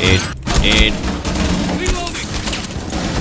Dead.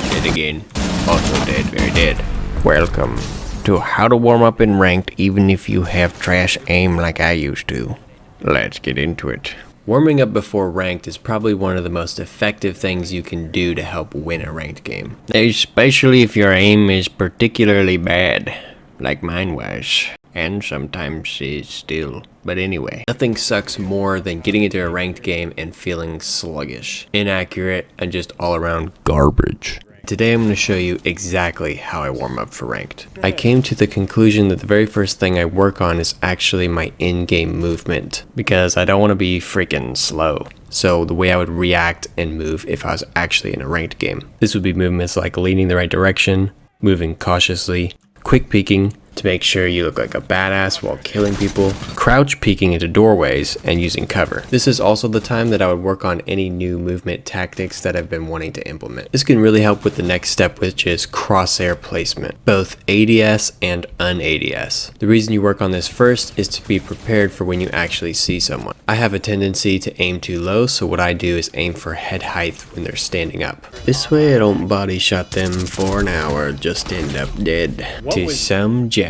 Dead again. Also dead, very dead. Welcome to how to warm up in ranked even if you have trash aim like I used to. Let's get into it. Warming up before ranked is probably one of the most effective things you can do to help win a ranked game. Especially if your aim is particularly bad, like mine was. And sometimes is still. But anyway, nothing sucks more than getting into a ranked game and feeling sluggish, inaccurate, and just all around garbage. Today I'm going to show you exactly how I warm up for ranked. I came to the conclusion that the very first thing I work on is actually my in-game movement, because I don't want to be freaking slow. So the way I would react and move if I was actually in a ranked game. This would be movements like leaning the right direction, moving cautiously, quick peeking to make sure you look like a badass while killing people, crouch peeking into doorways, and using cover. This is also the time that I would work on any new movement tactics that I've been wanting to implement. This can really help with the next step, which is crosshair placement, both ADS and un-ADS. The reason you work on this first is to be prepared for when you actually see someone. I have a tendency to aim too low, so what I do is aim for head height when they're standing up. This way I don't body shot them for an hour, just end up dead to some jackass.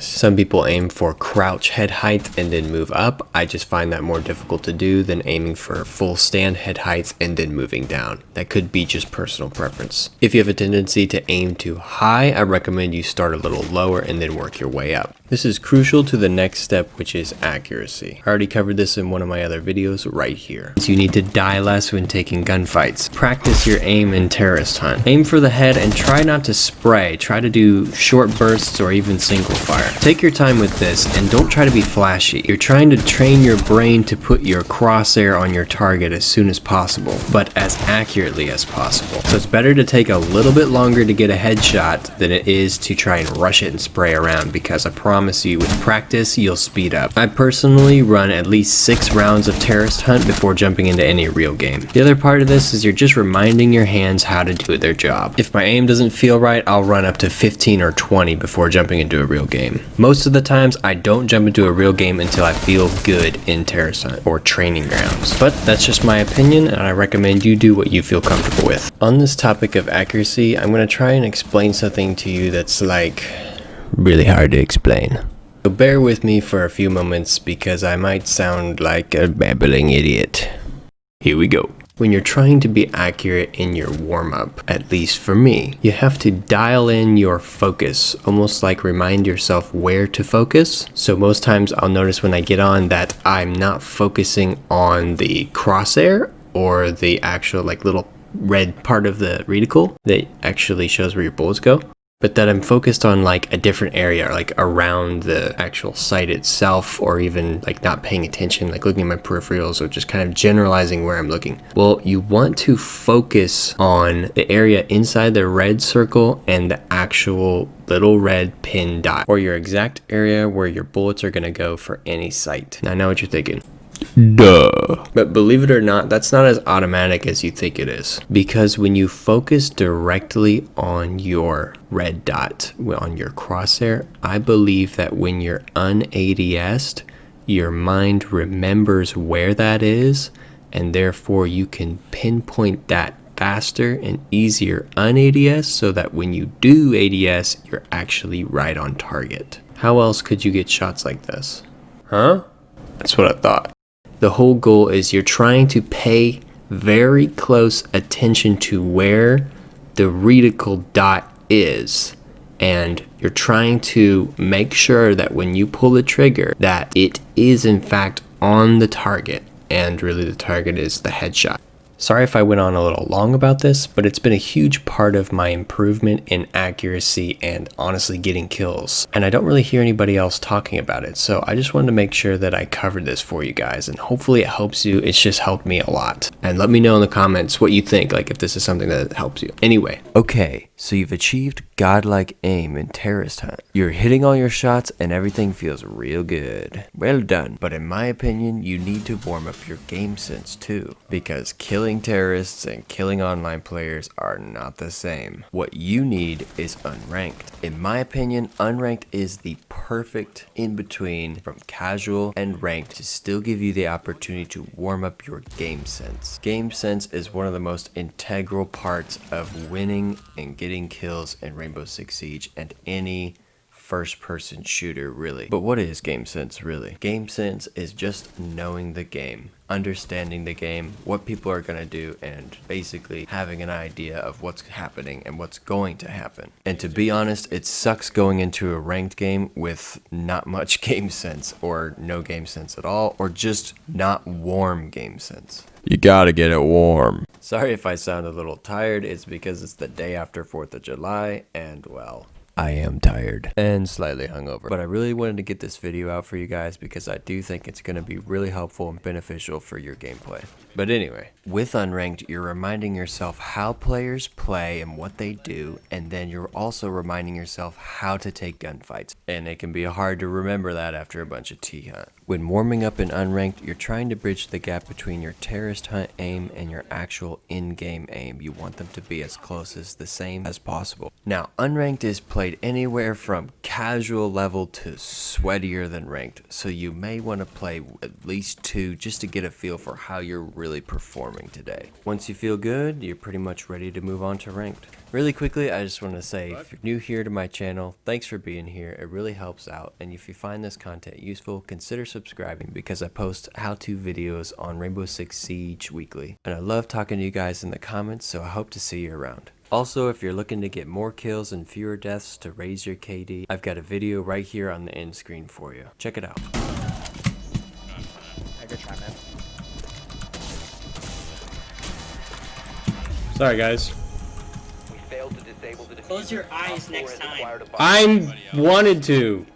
Some people aim for crouch head height and then move up. I just find that more difficult to do than aiming for full stand head height and then moving down. That could be just personal preference. If you have a tendency to aim too high, I recommend you start a little lower and then work your way up. This is crucial to the next step, which is accuracy. I already covered this in one of my other videos right here. So you need to die less when taking gunfights. Practice your aim in terrorist hunt. Aim for the head and try not to spray. Try to do short bursts or even single fire. Take your time with this and don't try to be flashy. You're trying to train your brain to put your crosshair on your target as soon as possible, but as accurately as possible. So it's better to take a little bit longer to get a headshot than it is to try and rush it and spray around, because I promise you with practice you'll speed up. I personally run at least 6 rounds of terrorist hunt before jumping into any real game. The other part of this is you're just reminding your hands how to do their job. If my aim doesn't feel right, I'll run up to 15 or 20 before jumping into a real game. Most of the times I don't jump into a real game until I feel good in terrorist hunt or training grounds. But that's just my opinion, and I recommend you do what you feel comfortable with. On this topic of accuracy, I'm going to try and explain something to you that's like really hard to explain. So bear with me for a few moments because I might sound like a babbling idiot. Here we go. When you're trying to be accurate in your warm-up, at least for me, you have to dial in your focus, almost like remind yourself where to focus. So most times I'll notice when I get on that I'm not focusing on the crosshair or the actual like little red part of the reticle that actually shows where your bullets go, but that I'm focused on like a different area, like around the actual site itself, or even like not paying attention, like looking at my peripherals or just kind of generalizing where I'm looking. Well, you want to focus on the area inside the red circle and the actual little red pin dot, or your exact area where your bullets are going to go for any site. Now I know what you're thinking. Duh. But believe it or not, that's not as automatic as you think it is. Because when you focus directly on your red dot, on your crosshair, I believe that when you're un-ADS'd, your mind remembers where that is, and therefore you can pinpoint that faster and easier un-ADS, so that when you do ADS, you're actually right on target. How else could you get shots like this? Huh? That's what I thought. The whole goal is you're trying to pay very close attention to where the reticle dot is, and you're trying to make sure that when you pull the trigger that it is in fact on the target, and really the target is the headshot. Sorry if I went on a little long about this, but it's been a huge part of my improvement in accuracy and honestly getting kills. And I don't really hear anybody else talking about it, so I just wanted to make sure that I covered this for you guys, and hopefully it helps you. It's just helped me a lot. And let me know in the comments what you think, like if this is something that helps you. Anyway, okay, so you've achieved godlike aim in terrorist hunt. You're hitting all your shots and everything feels real good. Well done. But in my opinion, you need to warm up your game sense too, because killing bombing terrorists and killing online players are not the same. What you need is unranked. In my opinion, unranked is the perfect in-between from casual and ranked to still give you the opportunity to warm up your game sense. Game sense is one of the most integral parts of winning and getting kills in Rainbow Six Siege and any first-person shooter, really. But what is game sense, really? Game sense is just knowing the game, understanding the game, what people are going to do, and basically having an idea of what's happening and what's going to happen. And to be honest, it sucks going into a ranked game with not much game sense, or no game sense at all, or just not warm game sense. You gotta get it warm. Sorry if I sound a little tired, it's because it's the day after 4th of July, and well, I am tired and slightly hungover, but I really wanted to get this video out for you guys because I do think it's going to be really helpful and beneficial for your gameplay. But anyway, with Unranked, you're reminding yourself how players play and what they do, and then you're also reminding yourself how to take gunfights. And it can be hard to remember that after a bunch of T-Hunt. When warming up in Unranked, you're trying to bridge the gap between your terrorist hunt aim and your actual in-game aim. You want them to be as close as the same as possible. Now, Unranked is played anywhere from casual level to sweatier than ranked, so you may want to play at least 2 just to get a feel for how you're really performing today. Once you feel good, you're pretty much ready to move on to ranked. Really quickly, I just want to say, if you're new here to my channel, thanks for being here. It really helps out, and if you find this content useful, consider subscribing because I post how-to videos on Rainbow Six Siege weekly. And I love talking to you guys in the comments, so I hope to see you around. Also, if you're looking to get more kills and fewer deaths to raise your KD, I've got a video right here on the end screen for you. Check it out. Good try, man. Sorry, guys. Close your eyes next time. I wanted to.